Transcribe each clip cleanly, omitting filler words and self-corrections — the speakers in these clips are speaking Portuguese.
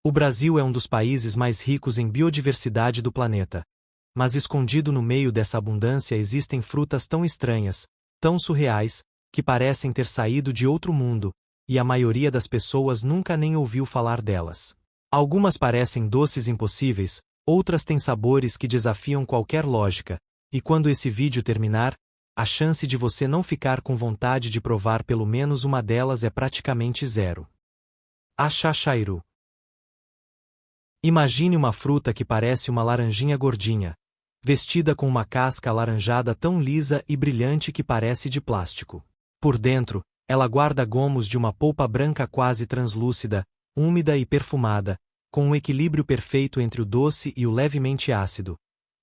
O Brasil é um dos países mais ricos em biodiversidade do planeta. Mas escondido no meio dessa abundância existem frutas tão estranhas, tão surreais, que parecem ter saído de outro mundo, e a maioria das pessoas nunca nem ouviu falar delas. Algumas parecem doces impossíveis, outras têm sabores que desafiam qualquer lógica, e quando esse vídeo terminar, a chance de você não ficar com vontade de provar pelo menos uma delas é praticamente zero. Achachairu. Imagine uma fruta que parece uma laranjinha gordinha, vestida com uma casca alaranjada tão lisa e brilhante que parece de plástico. Por dentro, ela guarda gomos de uma polpa branca quase translúcida, úmida e perfumada, com um equilíbrio perfeito entre o doce e o levemente ácido,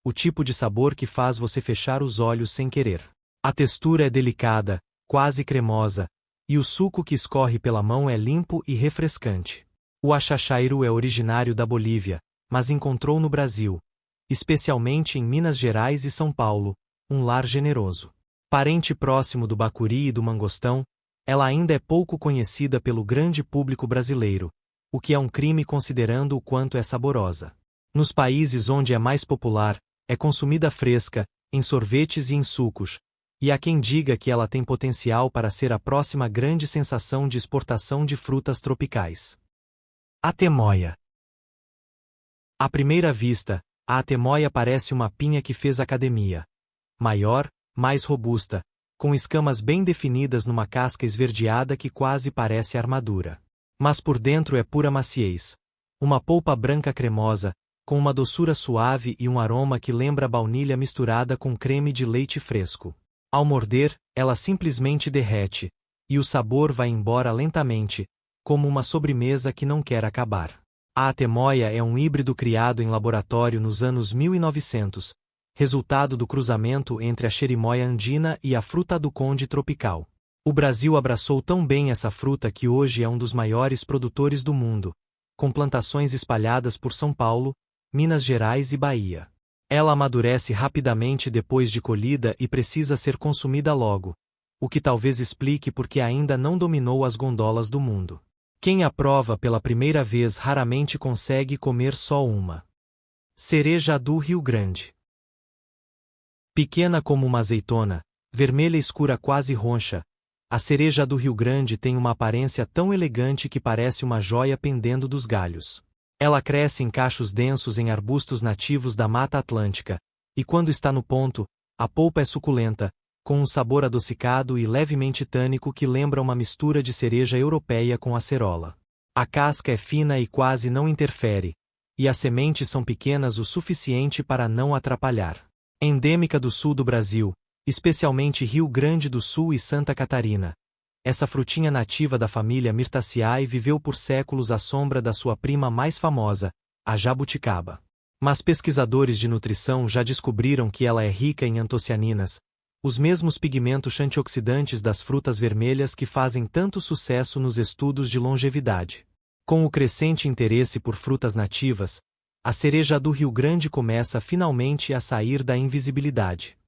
o tipo de sabor que faz você fechar os olhos sem querer. A textura é delicada, quase cremosa, e o suco que escorre pela mão é limpo e refrescante. O achachairu é originário da Bolívia, mas encontrou no Brasil, especialmente em Minas Gerais e São Paulo, um lar generoso. Parente próximo do bacuri e do mangostão, ela ainda é pouco conhecida pelo grande público brasileiro, o que é um crime considerando o quanto é saborosa. Nos países onde é mais popular, é consumida fresca, em sorvetes e em sucos, e há quem diga que ela tem potencial para ser a próxima grande sensação de exportação de frutas tropicais. Atemoia. À primeira vista, a atemoia parece uma pinha que fez academia. Maior, mais robusta, com escamas bem definidas numa casca esverdeada que quase parece armadura. Mas por dentro é pura maciez. Uma polpa branca cremosa, com uma doçura suave e um aroma que lembra baunilha misturada com creme de leite fresco. Ao morder, ela simplesmente derrete, e o sabor vai embora lentamente, como uma sobremesa que não quer acabar. A atemoia é um híbrido criado em laboratório nos anos 1900, resultado do cruzamento entre a cherimoia andina e a fruta do conde tropical. O Brasil abraçou tão bem essa fruta que hoje é um dos maiores produtores do mundo, com plantações espalhadas por São Paulo, Minas Gerais e Bahia. Ela amadurece rapidamente depois de colhida e precisa ser consumida logo, o que talvez explique por que ainda não dominou as gôndolas do mundo. Quem a prova pela primeira vez raramente consegue comer só uma. Cereja do Rio Grande. Pequena como uma azeitona, vermelha escura quase roxa, a cereja do Rio Grande tem uma aparência tão elegante que parece uma joia pendendo dos galhos. Ela cresce em cachos densos em arbustos nativos da Mata Atlântica, e quando está no ponto, a polpa é suculenta, com um sabor adocicado e levemente tânico que lembra uma mistura de cereja europeia com acerola. A casca é fina e quase não interfere, e as sementes são pequenas o suficiente para não atrapalhar. Endêmica do sul do Brasil, especialmente Rio Grande do Sul e Santa Catarina, essa frutinha nativa da família Myrtaceae viveu por séculos à sombra da sua prima mais famosa, a jabuticaba. Mas pesquisadores de nutrição já descobriram que ela é rica em antocianinas, os mesmos pigmentos antioxidantes das frutas vermelhas que fazem tanto sucesso nos estudos de longevidade. Com o crescente interesse por frutas nativas, a cereja do Rio Grande começa finalmente a sair da invisibilidade.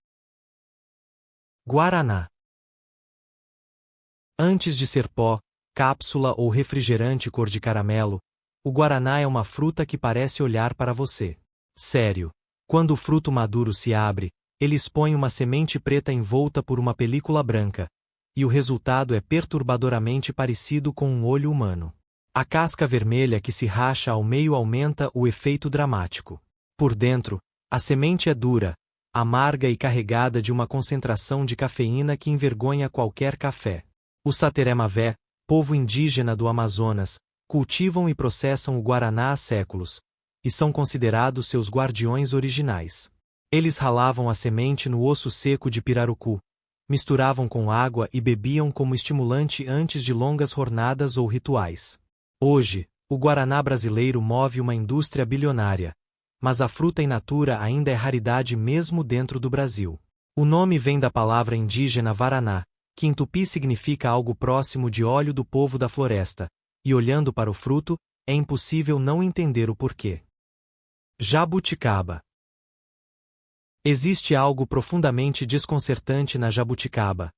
Guaraná. Antes de ser pó, cápsula ou refrigerante cor de caramelo, o guaraná é uma fruta que parece olhar para você. Sério, quando o fruto maduro se abre, ele expõe uma semente preta envolta por uma película branca, e o resultado é perturbadoramente parecido com um olho humano. A casca vermelha que se racha ao meio aumenta o efeito dramático. Por dentro, a semente é dura, amarga e carregada de uma concentração de cafeína que envergonha qualquer café. Os Sateré-Mavé, povo indígena do Amazonas, cultivam e processam o guaraná há séculos, e são considerados seus guardiões originais. Eles ralavam a semente no osso seco de pirarucu, misturavam com água e bebiam como estimulante antes de longas jornadas ou rituais. Hoje, o guaraná brasileiro move uma indústria bilionária, mas a fruta in natura ainda é raridade mesmo dentro do Brasil. O nome vem da palavra indígena varaná, que em tupi significa algo próximo de óleo do povo da floresta, e olhando para o fruto, é impossível não entender o porquê. Jabuticaba. Existe algo profundamente desconcertante na jabuticaba.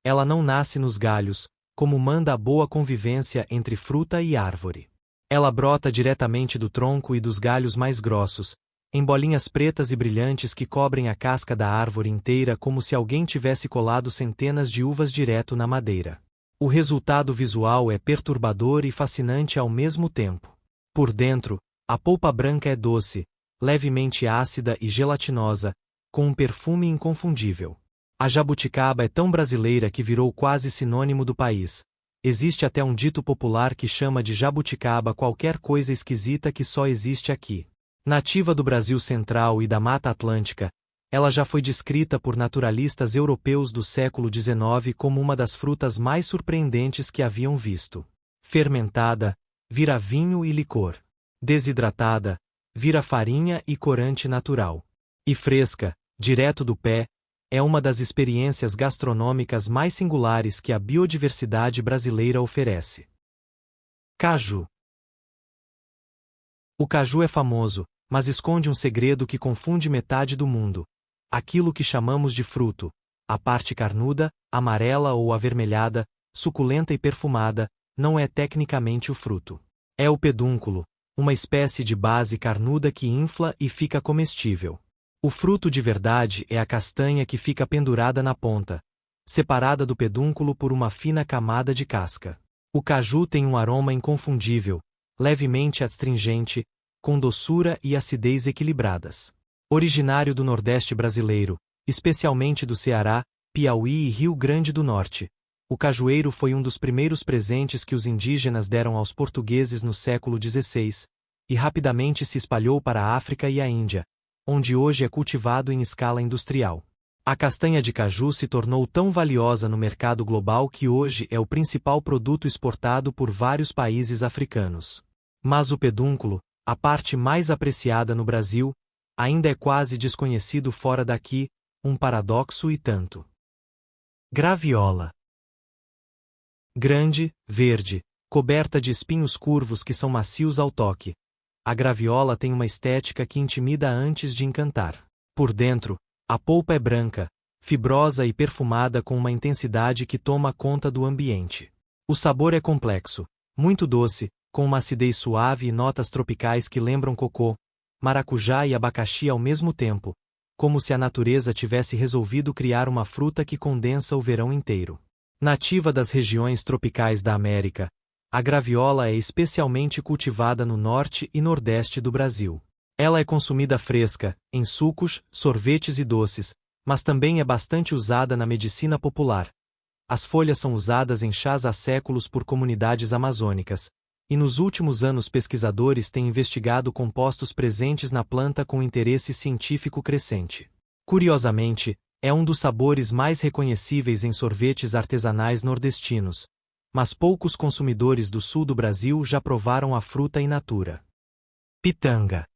Ela não nasce nos galhos, como manda a boa convivência entre fruta e árvore. Ela brota diretamente do tronco e dos galhos mais grossos, em bolinhas pretas e brilhantes que cobrem a casca da árvore inteira como se alguém tivesse colado centenas de uvas direto na madeira. O resultado visual é perturbador e fascinante ao mesmo tempo. Por dentro, a polpa branca é doce, levemente ácida e gelatinosa, com um perfume inconfundível. A jabuticaba é tão brasileira que virou quase sinônimo do país. Existe até um dito popular que chama de jabuticaba qualquer coisa esquisita que só existe aqui. Nativa do Brasil Central e da Mata Atlântica, ela já foi descrita por naturalistas europeus do século XIX como uma das frutas mais surpreendentes que haviam visto. Fermentada, vira vinho e licor. Desidratada, vira farinha e corante natural. E fresca, direto do pé, é uma das experiências gastronômicas mais singulares que a biodiversidade brasileira oferece. Caju. O caju é famoso, mas esconde um segredo que confunde metade do mundo. Aquilo que chamamos de fruto, a parte carnuda, amarela ou avermelhada, suculenta e perfumada, não é tecnicamente o fruto. É o pedúnculo, uma espécie de base carnuda que infla e fica comestível. O fruto de verdade é a castanha que fica pendurada na ponta, separada do pedúnculo por uma fina camada de casca. O caju tem um aroma inconfundível, levemente astringente, com doçura e acidez equilibradas. Originário do Nordeste brasileiro, especialmente do Ceará, Piauí e Rio Grande do Norte, o cajueiro foi um dos primeiros presentes que os indígenas deram aos portugueses no século XVI, e rapidamente se espalhou para a África e a Índia, onde hoje é cultivado em escala industrial. A castanha de caju se tornou tão valiosa no mercado global que hoje é o principal produto exportado por vários países africanos. Mas o pedúnculo, a parte mais apreciada no Brasil, ainda é quase desconhecido fora daqui, um paradoxo e tanto. Graviola. Grande, verde, coberta de espinhos curvos que são macios ao toque. A graviola tem uma estética que intimida antes de encantar. Por dentro, a polpa é branca, fibrosa e perfumada com uma intensidade que toma conta do ambiente. O sabor é complexo, muito doce, com uma acidez suave e notas tropicais que lembram cocô, maracujá e abacaxi ao mesmo tempo, como se a natureza tivesse resolvido criar uma fruta que condensa o verão inteiro. Nativa das regiões tropicais da América, a graviola é especialmente cultivada no norte e nordeste do Brasil. Ela é consumida fresca, em sucos, sorvetes e doces, mas também é bastante usada na medicina popular. As folhas são usadas em chás há séculos por comunidades amazônicas, e nos últimos anos pesquisadores têm investigado compostos presentes na planta com interesse científico crescente. Curiosamente, é um dos sabores mais reconhecíveis em sorvetes artesanais nordestinos, mas poucos consumidores do sul do Brasil já provaram a fruta in natura. Pitanga.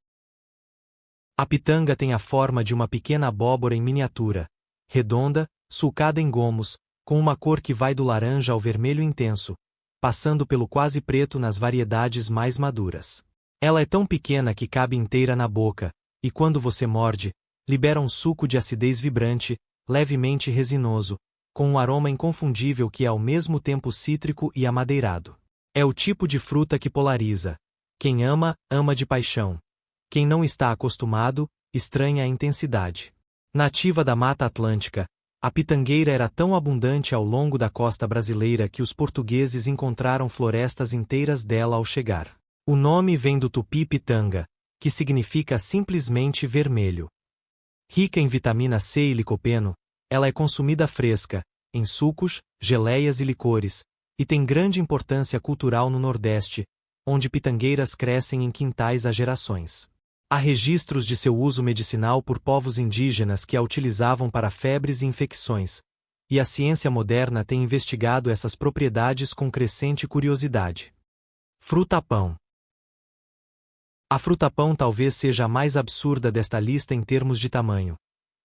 A pitanga tem a forma de uma pequena abóbora em miniatura, redonda, sulcada em gomos, com uma cor que vai do laranja ao vermelho intenso, passando pelo quase preto nas variedades mais maduras. Ela é tão pequena que cabe inteira na boca, e quando você morde, libera um suco de acidez vibrante, levemente resinoso, com um aroma inconfundível que é ao mesmo tempo cítrico e amadeirado. É o tipo de fruta que polariza. Quem ama, ama de paixão. Quem não está acostumado, estranha a intensidade. Nativa da Mata Atlântica, a pitangueira era tão abundante ao longo da costa brasileira que os portugueses encontraram florestas inteiras dela ao chegar. O nome vem do tupi pitanga, que significa simplesmente vermelho. Rica em vitamina C e licopeno, ela é consumida fresca, em sucos, geleias e licores, e tem grande importância cultural no Nordeste, onde pitangueiras crescem em quintais há gerações. Há registros de seu uso medicinal por povos indígenas que a utilizavam para febres e infecções, e a ciência moderna tem investigado essas propriedades com crescente curiosidade. Fruta-pão. A fruta-pão talvez seja a mais absurda desta lista em termos de tamanho.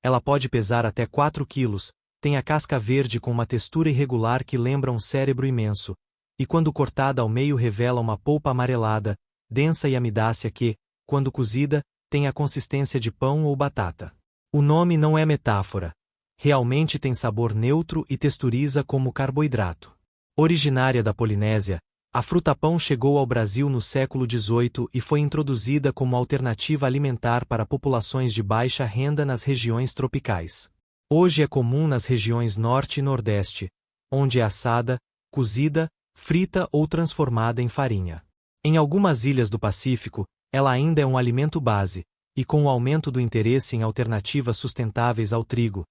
Ela pode pesar até 4 quilos, tem a casca verde com uma textura irregular que lembra um cérebro imenso, e quando cortada ao meio revela uma polpa amarelada, densa e amidácea que, quando cozida, tem a consistência de pão ou batata. O nome não é metáfora. Realmente tem sabor neutro e texturiza como carboidrato. Originária da Polinésia, A fruta-pão chegou ao Brasil no século XVIII e foi introduzida como alternativa alimentar para populações de baixa renda nas regiões tropicais. Hoje é comum nas regiões Norte e Nordeste, onde é assada, cozida, frita ou transformada em farinha. Em algumas ilhas do Pacífico, ela ainda é um alimento base, e com o aumento do interesse em alternativas sustentáveis ao trigo,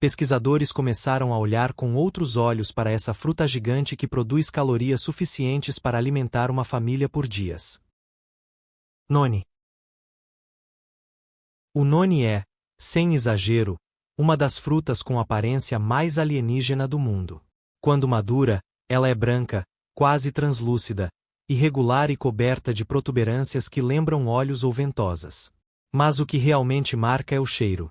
pesquisadores começaram a olhar com outros olhos para essa fruta gigante que produz calorias suficientes para alimentar uma família por dias. Noni. O noni é, sem exagero, uma das frutas com aparência mais alienígena do mundo. Quando madura, ela é branca, quase translúcida, irregular e coberta de protuberâncias que lembram olhos ou ventosas. Mas o que realmente marca é o cheiro.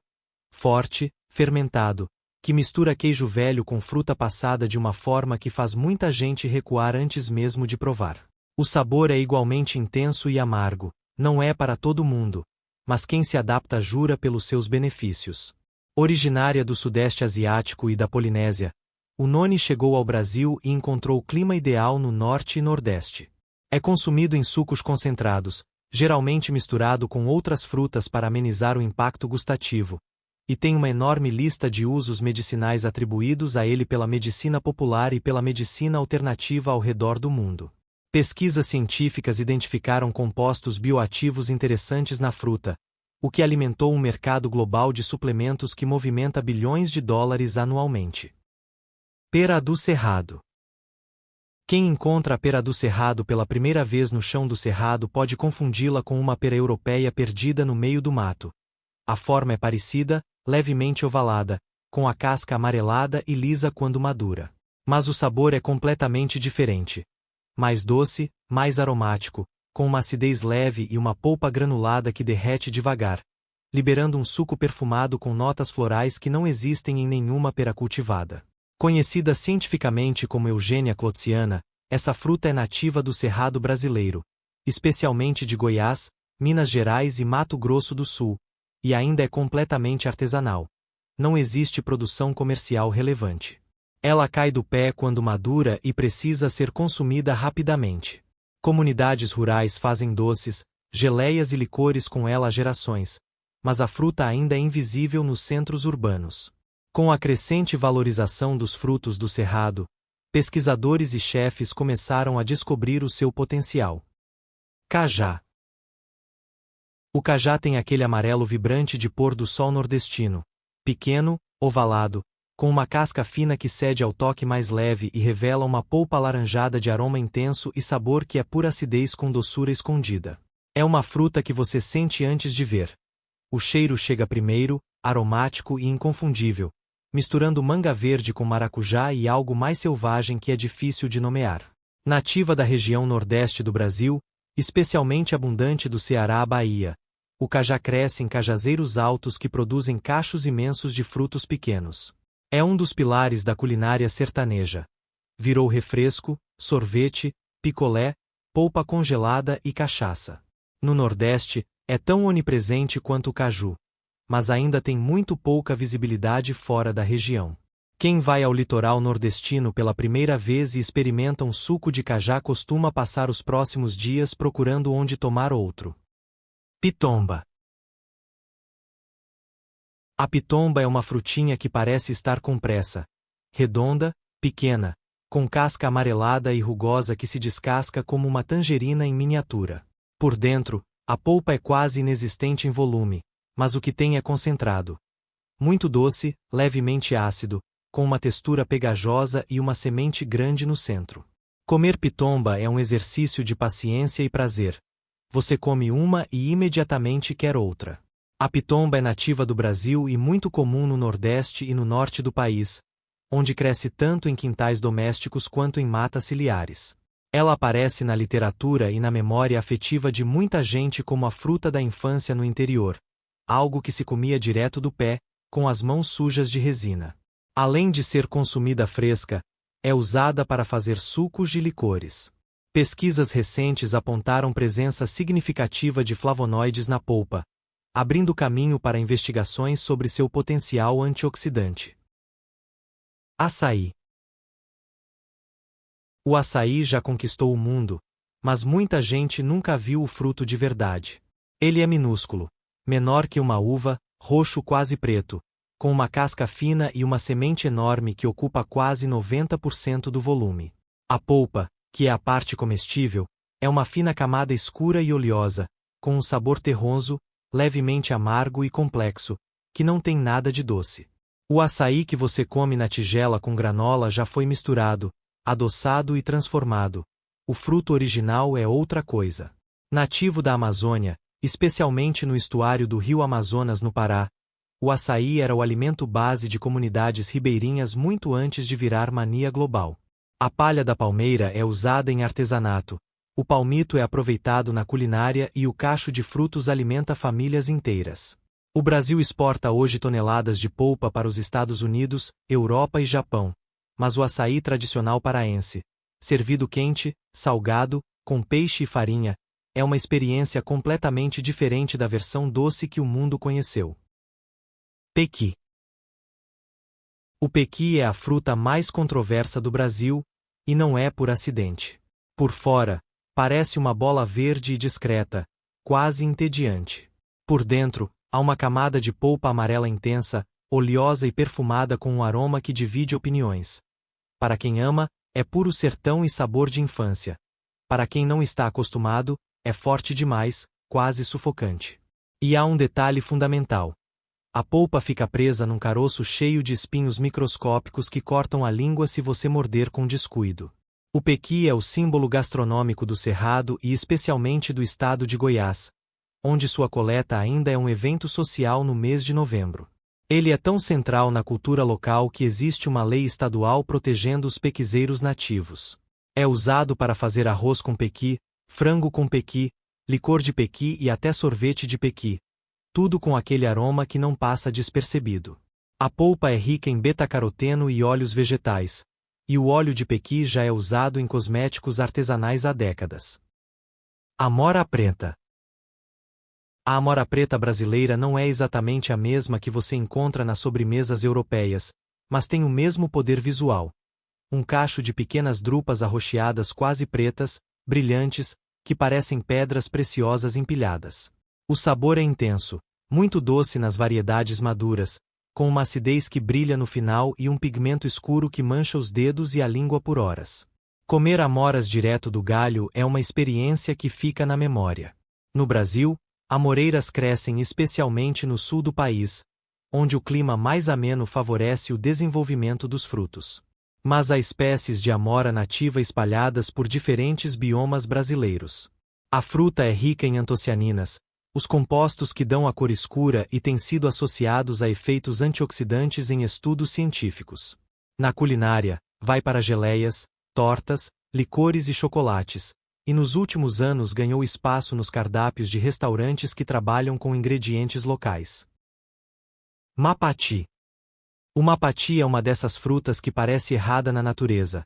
Forte, fermentado, que mistura queijo velho com fruta passada de uma forma que faz muita gente recuar antes mesmo de provar. O sabor é igualmente intenso e amargo, não é para todo mundo, mas quem se adapta jura pelos seus benefícios. Originária do Sudeste Asiático e da Polinésia, o noni chegou ao Brasil e encontrou o clima ideal no Norte e Nordeste. É consumido em sucos concentrados, geralmente misturado com outras frutas para amenizar o impacto gustativo, e tem uma enorme lista de usos medicinais atribuídos a ele pela medicina popular e pela medicina alternativa ao redor do mundo. Pesquisas científicas identificaram compostos bioativos interessantes na fruta, o que alimentou um mercado global de suplementos que movimenta bilhões de dólares anualmente. Pera do Cerrado. Quem encontra a pera do Cerrado pela primeira vez no chão do Cerrado pode confundi-la com uma pera europeia perdida no meio do mato. A forma é parecida, levemente ovalada, com a casca amarelada e lisa quando madura. Mas o sabor é completamente diferente. Mais doce, mais aromático, com uma acidez leve e uma polpa granulada que derrete devagar, liberando um suco perfumado com notas florais que não existem em nenhuma pera cultivada. Conhecida cientificamente como Eugênia clotsiana, essa fruta é nativa do Cerrado brasileiro, especialmente de Goiás, Minas Gerais e Mato Grosso do Sul, e ainda é completamente artesanal. Não existe produção comercial relevante. Ela cai do pé quando madura e precisa ser consumida rapidamente. Comunidades rurais fazem doces, geleias e licores com ela há gerações, mas a fruta ainda é invisível nos centros urbanos. Com a crescente valorização dos frutos do Cerrado, pesquisadores e chefes começaram a descobrir o seu potencial. Cajá. O cajá tem aquele amarelo vibrante de pôr do sol nordestino, pequeno, ovalado, com uma casca fina que cede ao toque mais leve e revela uma polpa alaranjada de aroma intenso e sabor que é pura acidez com doçura escondida. É uma fruta que você sente antes de ver. O cheiro chega primeiro, aromático e inconfundível, misturando manga verde com maracujá e algo mais selvagem que é difícil de nomear. Nativa da região nordeste do Brasil, especialmente abundante do Ceará à Bahia, o cajá cresce em cajazeiros altos que produzem cachos imensos de frutos pequenos. É um dos pilares da culinária sertaneja. Virou refresco, sorvete, picolé, polpa congelada e cachaça. No Nordeste, é tão onipresente quanto o caju, mas ainda tem muito pouca visibilidade fora da região. Quem vai ao litoral nordestino pela primeira vez e experimenta um suco de cajá costuma passar os próximos dias procurando onde tomar outro. Pitomba. A pitomba é uma frutinha que parece estar com pressa. Redonda, pequena, com casca amarelada e rugosa que se descasca como uma tangerina em miniatura. Por dentro, a polpa é quase inexistente em volume, mas o que tem é concentrado. Muito doce, levemente ácido, com uma textura pegajosa e uma semente grande no centro. Comer pitomba é um exercício de paciência e prazer. Você come uma e imediatamente quer outra. A pitomba é nativa do Brasil e muito comum no Nordeste e no Norte do país, onde cresce tanto em quintais domésticos quanto em matas ciliares. Ela aparece na literatura e na memória afetiva de muita gente como a fruta da infância no interior, algo que se comia direto do pé, com as mãos sujas de resina. Além de ser consumida fresca, é usada para fazer sucos e licores. Pesquisas recentes apontaram presença significativa de flavonoides na polpa, abrindo caminho para investigações sobre seu potencial antioxidante. Açaí. O açaí já conquistou o mundo, mas muita gente nunca viu o fruto de verdade. Ele é minúsculo, menor que uma uva, roxo quase preto, com uma casca fina e uma semente enorme que ocupa quase 90% do volume. A polpa, que é a parte comestível, é uma fina camada escura e oleosa, com um sabor terroso, levemente amargo e complexo, que não tem nada de doce. O açaí que você come na tigela com granola já foi misturado, adoçado e transformado. O fruto original é outra coisa. Nativo da Amazônia, especialmente no estuário do rio Amazonas no Pará, o açaí era o alimento base de comunidades ribeirinhas muito antes de virar mania global. A palha da palmeira é usada em artesanato, o palmito é aproveitado na culinária e o cacho de frutos alimenta famílias inteiras. O Brasil exporta hoje toneladas de polpa para os Estados Unidos, Europa e Japão, mas o açaí tradicional paraense, servido quente, salgado, com peixe e farinha, é uma experiência completamente diferente da versão doce que o mundo conheceu. Pequi. O pequi é a fruta mais controversa do Brasil, e não é por acidente. Por fora, parece uma bola verde e discreta, quase entediante. Por dentro, há uma camada de polpa amarela intensa, oleosa e perfumada com um aroma que divide opiniões. Para quem ama, é puro sertão e sabor de infância. Para quem não está acostumado, é forte demais, quase sufocante. E há um detalhe fundamental. A polpa fica presa num caroço cheio de espinhos microscópicos que cortam a língua se você morder com descuido. O pequi é o símbolo gastronômico do Cerrado e especialmente do estado de Goiás, onde sua coleta ainda é um evento social no mês de novembro. Ele é tão central na cultura local que existe uma lei estadual protegendo os pequizeiros nativos. É usado para fazer arroz com pequi, frango com pequi, licor de pequi e até sorvete de pequi. Tudo com aquele aroma que não passa despercebido. A polpa é rica em beta-caroteno e óleos vegetais, e o óleo de pequi já é usado em cosméticos artesanais há décadas. Amora preta. A amora preta brasileira não é exatamente a mesma que você encontra nas sobremesas europeias, mas tem o mesmo poder visual. Um cacho de pequenas drupas arroxeadas quase pretas, brilhantes, que parecem pedras preciosas empilhadas. O sabor é intenso, muito doce nas variedades maduras, com uma acidez que brilha no final e um pigmento escuro que mancha os dedos e a língua por horas. Comer amoras direto do galho é uma experiência que fica na memória. No Brasil, amoreiras crescem especialmente no sul do país, onde o clima mais ameno favorece o desenvolvimento dos frutos. Mas há espécies de amora nativa espalhadas por diferentes biomas brasileiros. A fruta é rica em antocianinas, os compostos que dão a cor escura e têm sido associados a efeitos antioxidantes em estudos científicos. Na culinária, vai para geleias, tortas, licores e chocolates, e nos últimos anos ganhou espaço nos cardápios de restaurantes que trabalham com ingredientes locais. Mapati. O mapati é uma dessas frutas que parece errada na natureza.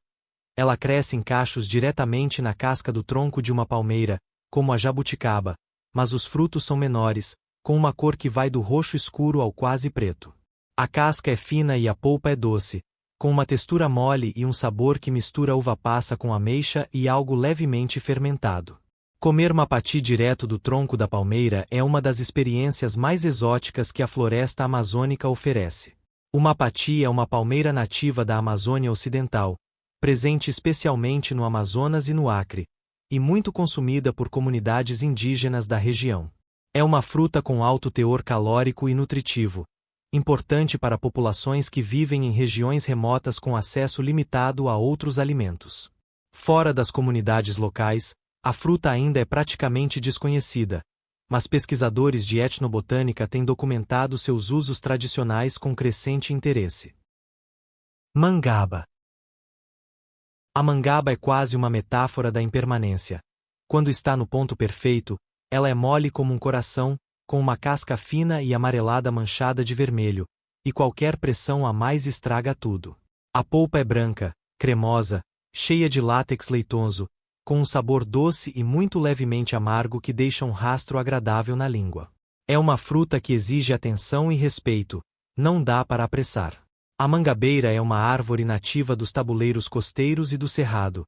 Ela cresce em cachos diretamente na casca do tronco de uma palmeira, como a jabuticaba, mas os frutos são menores, com uma cor que vai do roxo escuro ao quase preto. A casca é fina e a polpa é doce, com uma textura mole e um sabor que mistura uva passa com ameixa e algo levemente fermentado. Comer mapati direto do tronco da palmeira é uma das experiências mais exóticas que a floresta amazônica oferece. O mapati é uma palmeira nativa da Amazônia Ocidental, presente especialmente no Amazonas e no Acre, e muito consumida por comunidades indígenas da região. É uma fruta com alto teor calórico e nutritivo, importante para populações que vivem em regiões remotas com acesso limitado a outros alimentos. Fora das comunidades locais, a fruta ainda é praticamente desconhecida, mas pesquisadores de etnobotânica têm documentado seus usos tradicionais com crescente interesse. Mangaba. A mangaba é quase uma metáfora da impermanência. Quando está no ponto perfeito, ela é mole como um coração, com uma casca fina e amarelada manchada de vermelho, e qualquer pressão a mais estraga tudo. A polpa é branca, cremosa, cheia de látex leitoso, com um sabor doce e muito levemente amargo que deixa um rastro agradável na língua. É uma fruta que exige atenção e respeito, não dá para apressar. A mangabeira é uma árvore nativa dos tabuleiros costeiros e do cerrado,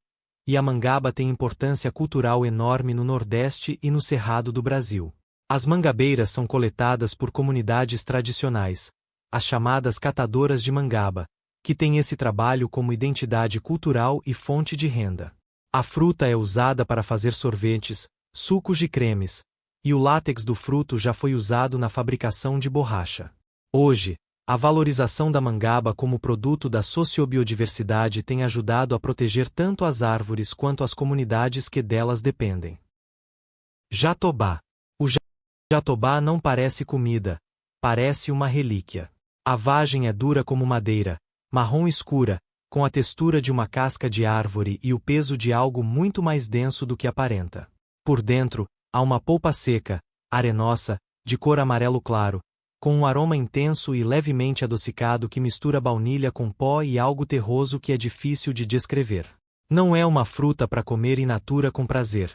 e a mangaba tem importância cultural enorme no Nordeste e no Cerrado do Brasil. As mangabeiras são coletadas por comunidades tradicionais, as chamadas catadoras de mangaba, que têm esse trabalho como identidade cultural e fonte de renda. A fruta é usada para fazer sorvetes, sucos de cremes, e o látex do fruto já foi usado na fabricação de borracha. Hoje, a valorização da mangaba como produto da sociobiodiversidade tem ajudado a proteger tanto as árvores quanto as comunidades que delas dependem. Jatobá. O jatobá não parece comida, parece uma relíquia. A vagem é dura como madeira, marrom escura, com a textura de uma casca de árvore e o peso de algo muito mais denso do que aparenta. Por dentro, há uma polpa seca, arenosa, de cor amarelo claro, com um aroma intenso e levemente adocicado que mistura baunilha com pó e algo terroso que é difícil de descrever. Não é uma fruta para comer in natura com prazer,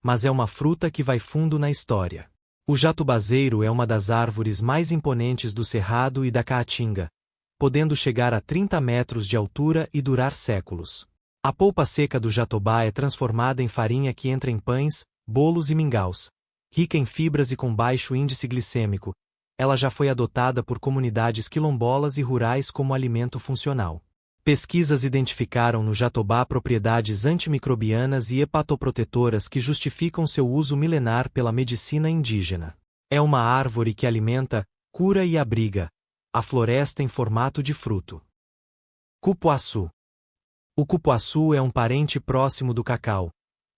mas é uma fruta que vai fundo na história. O jatubazeiro é uma das árvores mais imponentes do Cerrado e da Caatinga, podendo chegar a 30 metros de altura e durar séculos. A polpa seca do jatobá é transformada em farinha que entra em pães, bolos e mingaus. Rica em fibras e com baixo índice glicêmico, ela já foi adotada por comunidades quilombolas e rurais como alimento funcional. Pesquisas identificaram no jatobá propriedades antimicrobianas e hepatoprotetoras que justificam seu uso milenar pela medicina indígena. É uma árvore que alimenta, cura e abriga a floresta em formato de fruto. Cupuaçu. O cupuaçu é um parente próximo do cacau,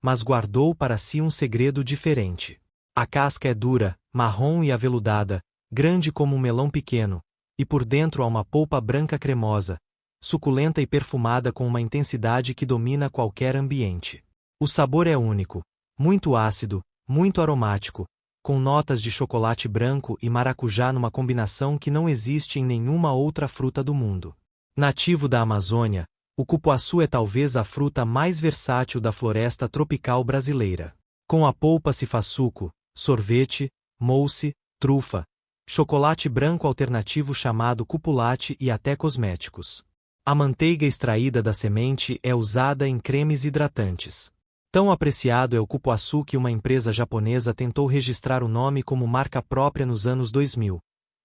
mas guardou para si um segredo diferente. A casca é dura, marrom e aveludada, grande como um melão pequeno, e por dentro há uma polpa branca cremosa, suculenta e perfumada com uma intensidade que domina qualquer ambiente. O sabor é único, muito ácido, muito aromático, com notas de chocolate branco e maracujá numa combinação que não existe em nenhuma outra fruta do mundo. Nativo da Amazônia, o cupuaçu é talvez a fruta mais versátil da floresta tropical brasileira. Com a polpa se faz suco, sorvete, mousse, trufa, chocolate branco alternativo chamado cupulate e até cosméticos. A manteiga extraída da semente é usada em cremes hidratantes. Tão apreciado é o cupuaçu que uma empresa japonesa tentou registrar o nome como marca própria nos anos 2000,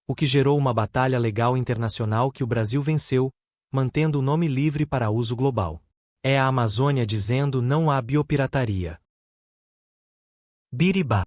o que gerou uma batalha legal internacional que o Brasil venceu, mantendo o nome livre para uso global. É a Amazônia dizendo não à biopirataria. Biribá.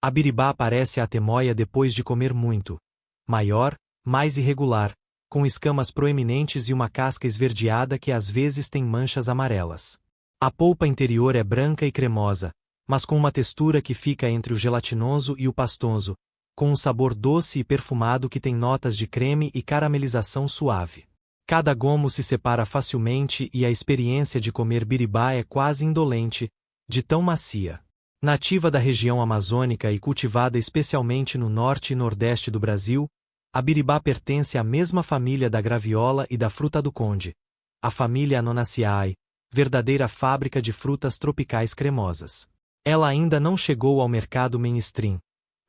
A biribá parece a temoia depois de comer muito. Maior, mais irregular, com escamas proeminentes e uma casca esverdeada que às vezes tem manchas amarelas. A polpa interior é branca e cremosa, mas com uma textura que fica entre o gelatinoso e o pastoso, com um sabor doce e perfumado que tem notas de creme e caramelização suave. Cada gomo se separa facilmente e a experiência de comer biribá é quase indolente, de tão macia. Nativa da região amazônica e cultivada especialmente no norte e nordeste do Brasil, a biribá pertence à mesma família da graviola e da fruta do conde, a família Anonaceae, verdadeira fábrica de frutas tropicais cremosas. Ela ainda não chegou ao mercado mainstream,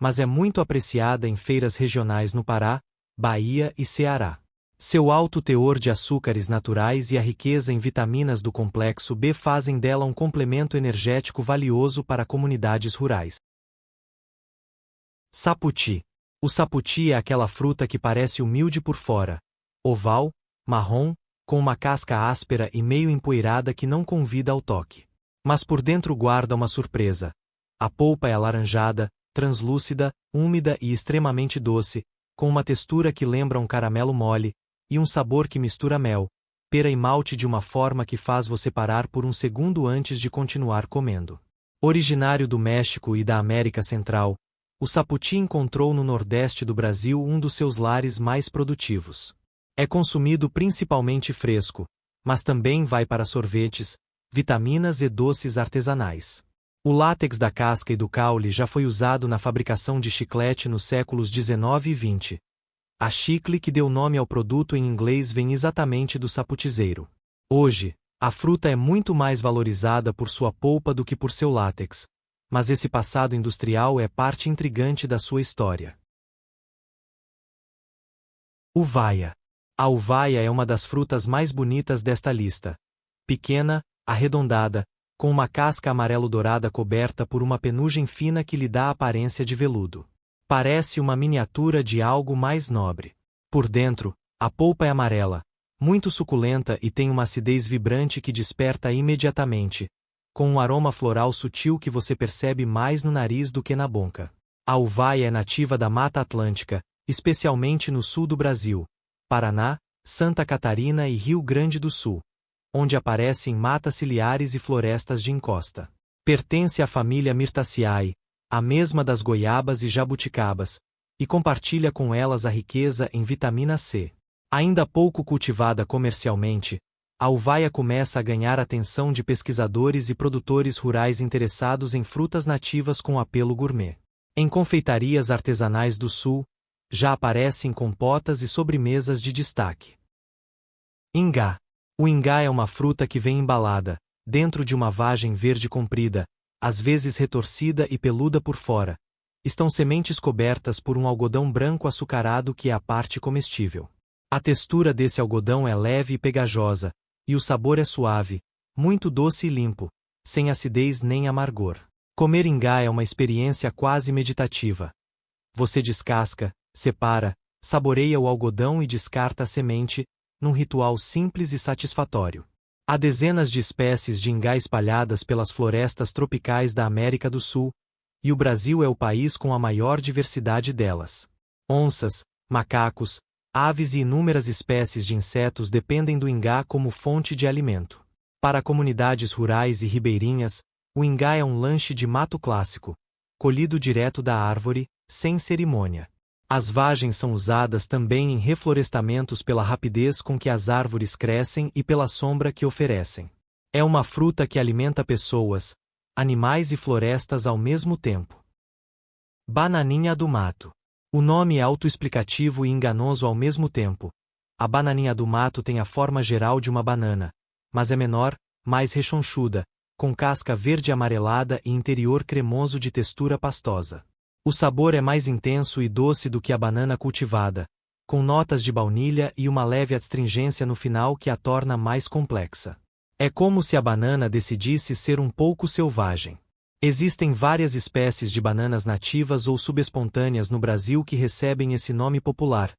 mas é muito apreciada em feiras regionais no Pará, Bahia e Ceará. Seu alto teor de açúcares naturais e a riqueza em vitaminas do complexo B fazem dela um complemento energético valioso para comunidades rurais. Saputi. O saputi é aquela fruta que parece humilde por fora, oval, marrom, com uma casca áspera e meio empoeirada que não convida ao toque. Mas por dentro guarda uma surpresa. A polpa é alaranjada, translúcida, úmida e extremamente doce, com uma textura que lembra um caramelo mole, e um sabor que mistura mel, pera e malte de uma forma que faz você parar por um segundo antes de continuar comendo. Originário do México e da América Central, o saputi encontrou no nordeste do Brasil um dos seus lares mais produtivos. É consumido principalmente fresco, mas também vai para sorvetes, vitaminas e doces artesanais. O látex da casca e do caule já foi usado na fabricação de chiclete nos séculos XIX e XX. A chicle que deu nome ao produto em inglês vem exatamente do saputizeiro. Hoje, a fruta é muito mais valorizada por sua polpa do que por seu látex, mas esse passado industrial é parte intrigante da sua história. Uvaia. A uvaia é uma das frutas mais bonitas desta lista. pequena, arredondada, com uma casca amarelo-dourada coberta por uma penugem fina que lhe dá a aparência de veludo. Parece uma miniatura de algo mais nobre. Por dentro, a polpa é amarela, muito suculenta e tem uma acidez vibrante que desperta imediatamente, com um aroma floral sutil que você percebe mais no nariz do que na boca. A uvaia é nativa da Mata Atlântica, especialmente no sul do Brasil, Paraná, Santa Catarina e Rio Grande do Sul, onde aparece em matas ciliares e florestas de encosta. Pertence à família Myrtaceae, a mesma das goiabas e jabuticabas, e compartilha com elas a riqueza em vitamina C. Ainda pouco cultivada comercialmente, a uvaia começa a ganhar a atenção de pesquisadores e produtores rurais interessados em frutas nativas com apelo gourmet. Em confeitarias artesanais do Sul, já aparece em compotas e sobremesas de destaque. Ingá. O ingá é uma fruta que vem embalada, dentro de uma vagem verde comprida, às vezes retorcida e peluda por fora. Estão sementes cobertas por um algodão branco açucarado que é a parte comestível. A textura desse algodão é leve e pegajosa, e o sabor é suave, muito doce e limpo, sem acidez nem amargor. Comer ingá é uma experiência quase meditativa. Você descasca, separa, saboreia o algodão e descarta a semente, num ritual simples e satisfatório. Há dezenas de espécies de ingá espalhadas pelas florestas tropicais da América do Sul, e o Brasil é o país com a maior diversidade delas. Onças, macacos, aves e inúmeras espécies de insetos dependem do ingá como fonte de alimento. Para comunidades rurais e ribeirinhas, o ingá é um lanche de mato clássico, colhido direto da árvore, sem cerimônia. As vagens são usadas também em reflorestamentos pela rapidez com que as árvores crescem e pela sombra que oferecem. É uma fruta que alimenta pessoas, animais e florestas ao mesmo tempo. Bananinha do mato. O nome é autoexplicativo e enganoso ao mesmo tempo. A bananinha do mato tem a forma geral de uma banana, mas é menor, mais rechonchuda, com casca verde amarelada e interior cremoso de textura pastosa. O sabor é mais intenso e doce do que a banana cultivada, com notas de baunilha e uma leve astringência no final que a torna mais complexa. É como se a banana decidisse ser um pouco selvagem. Existem várias espécies de bananas nativas ou subespontâneas no Brasil que recebem esse nome popular,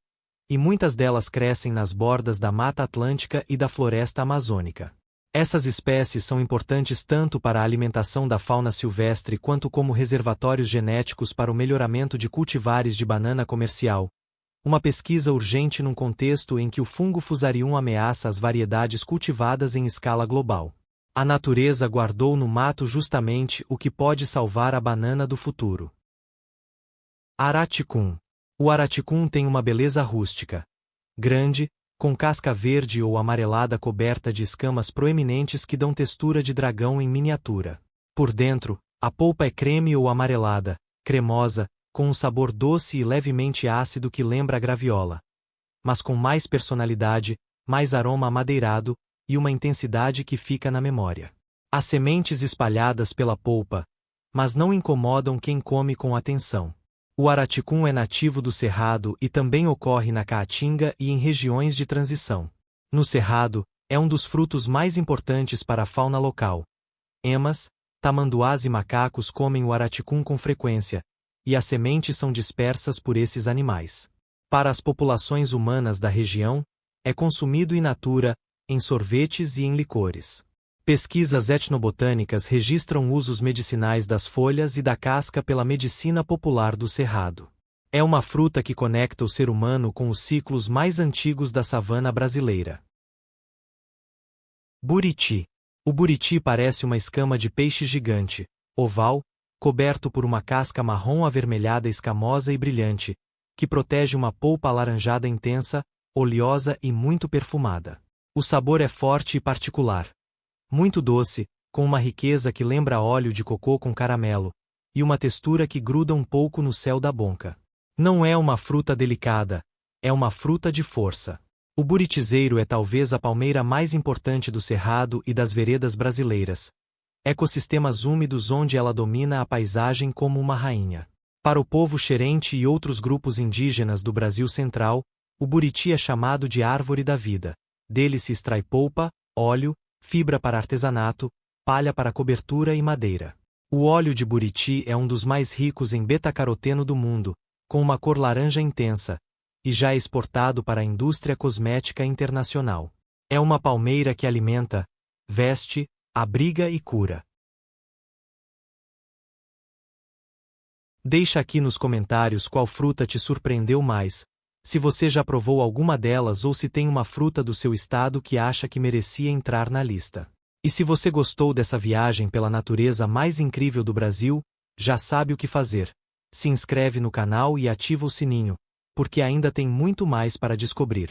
e muitas delas crescem nas bordas da Mata Atlântica e da floresta amazônica. Essas espécies são importantes tanto para a alimentação da fauna silvestre quanto como reservatórios genéticos para o melhoramento de cultivares de banana comercial. Uma pesquisa urgente num contexto em que o fungo Fusarium ameaça as variedades cultivadas em escala global. A natureza guardou no mato justamente o que pode salvar a banana do futuro. Araticum. O araticum tem uma beleza rústica. Grande, com casca verde ou amarelada coberta de escamas proeminentes que dão textura de dragão em miniatura. Por dentro, a polpa é creme ou amarelada, cremosa, com um sabor doce e levemente ácido que lembra a graviola, mas com mais personalidade, mais aroma amadeirado e uma intensidade que fica na memória. Há sementes espalhadas pela polpa, mas não incomodam quem come com atenção. O araticum é nativo do Cerrado e também ocorre na Caatinga e em regiões de transição. No Cerrado, é um dos frutos mais importantes para a fauna local. Emas, tamanduás e macacos comem o araticum com frequência, e as sementes são dispersas por esses animais. Para as populações humanas da região, é consumido in natura, em sorvetes e em licores. Pesquisas etnobotânicas registram usos medicinais das folhas e da casca pela medicina popular do Cerrado. É uma fruta que conecta o ser humano com os ciclos mais antigos da savana brasileira. Buriti. O buriti parece uma escama de peixe gigante, oval, coberto por uma casca marrom avermelhada escamosa e brilhante, que protege uma polpa alaranjada intensa, oleosa e muito perfumada. O sabor é forte e particular. Muito doce, com uma riqueza que lembra óleo de cocô com caramelo, e uma textura que gruda um pouco no céu da boca. Não é uma fruta delicada, é uma fruta de força. O buritizeiro é talvez a palmeira mais importante do Cerrado e das veredas brasileiras. Ecossistemas úmidos onde ela domina a paisagem como uma rainha. Para o povo xerente e outros grupos indígenas do Brasil Central, o buriti é chamado de árvore da vida. Dele se extrai polpa, óleo, fibra para artesanato, palha para cobertura e madeira. O óleo de Buriti é um dos mais ricos em beta-caroteno do mundo, com uma cor laranja intensa, e já é exportado para a indústria cosmética internacional. É uma palmeira que alimenta, veste, abriga e cura. Deixa aqui nos comentários qual fruta te surpreendeu mais, se você já provou alguma delas ou se tem uma fruta do seu estado que acha que merecia entrar na lista. E se você gostou dessa viagem pela natureza mais incrível do Brasil, já sabe o que fazer. Se inscreve no canal e ativa o sininho, porque ainda tem muito mais para descobrir.